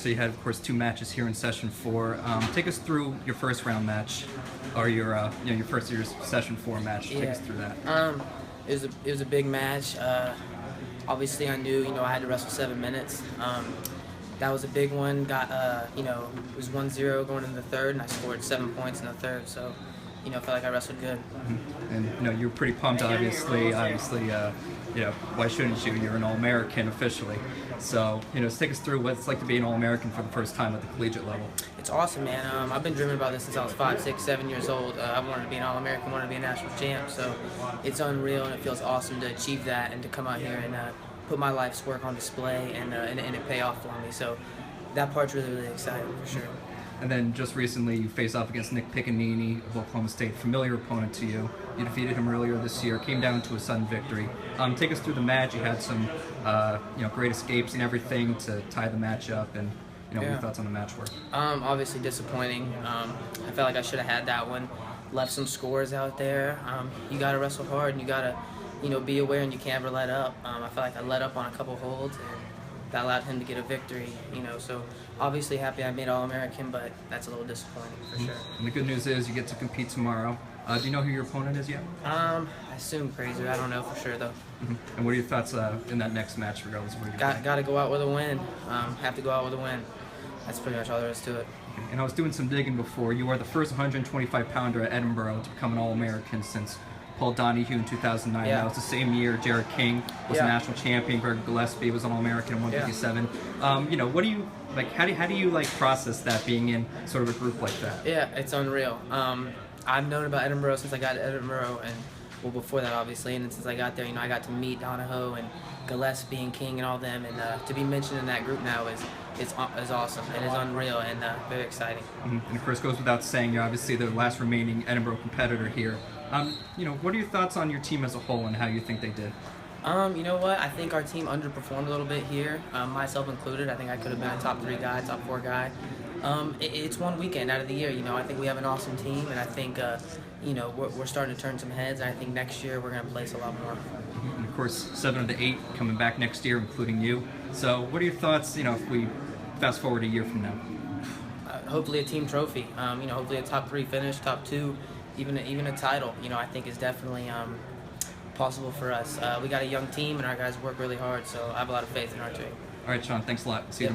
So you had, of course, 2 matches here in session 4. Take us through your first round match, or your your first year's session 4 match. Take us through that. It was a big match. Obviously, I knew I had to wrestle 7 minutes. That was a big one. Got it was 1-0 going into the third, and I scored 7 points in the third. So felt like I wrestled good. Mm-hmm. And you were pretty pumped, obviously. Why shouldn't you? You're an All-American officially. So take us through what it's like to be an All-American for the first time at the collegiate level. It's awesome, man. I've been dreaming about this since I was 5, 6, 7 years old. I wanted to be an All-American, wanted to be a national champ. So it's unreal, and it feels awesome to achieve that and to come out here and put my life's work on display and it pay off for me. So that part's really, really exciting for sure. And then just recently, you faced off against Nick Piccinini of Oklahoma State, familiar opponent to you. You defeated him earlier this year, came down to a sudden victory. Take us through the match. You had some, great escapes and everything to tie the match up. And what your thoughts on the match were? Obviously disappointing. I felt like I should have had that one. Left some scores out there. You got to wrestle hard, and you got to, be aware, and you can't ever let up. I felt like I let up on a couple holds, and that allowed him to get a victory. So obviously happy I made All-American, but that's a little disappointing for sure. And the good news is you get to compete tomorrow. Do you know who your opponent is yet? I assume Fraser. I don't know for sure though. Mm-hmm. And what are your thoughts in that next match, regardless of where you Got to go out with a win. Have to go out with a win. That's pretty much all there is to it. And I was doing some digging before. You are the first 125-pounder at Edinboro to become an All-American since Paul Donahue in 2009. Yeah. That was the same year Jared King was a national champion. Greg Gillespie was an All-American in 157. What do you like? How do you process that, being in sort of a group like that? Yeah, it's unreal. I've known about Edinboro since I got to Edinboro, and before that obviously, and since I got there, I got to meet Donahue and Gillespie and King and all them, and to be mentioned in that group now is awesome. It is unreal and very exciting. Mm-hmm. And of course, goes without saying, you're obviously the last remaining Edinboro competitor here. What are your thoughts on your team as a whole and how you think they did? You know what? I think our team underperformed a little bit here, myself included. I think I could have been a top 3 guy, top 4 guy. It's one weekend out of the year. I think we have an awesome team, and I think we're starting to turn some heads. And I think next year we're going to place a lot more. And of course, 7 of the 8 coming back next year, including you. So, what are your thoughts? If we fast forward a year from now. Hopefully a team trophy. Hopefully a top 3 finish, top 2, even a title. I think is definitely possible for us. We got a young team, and our guys work really hard. So I have a lot of faith in our team. All right, Sean. Thanks a lot. See you tomorrow.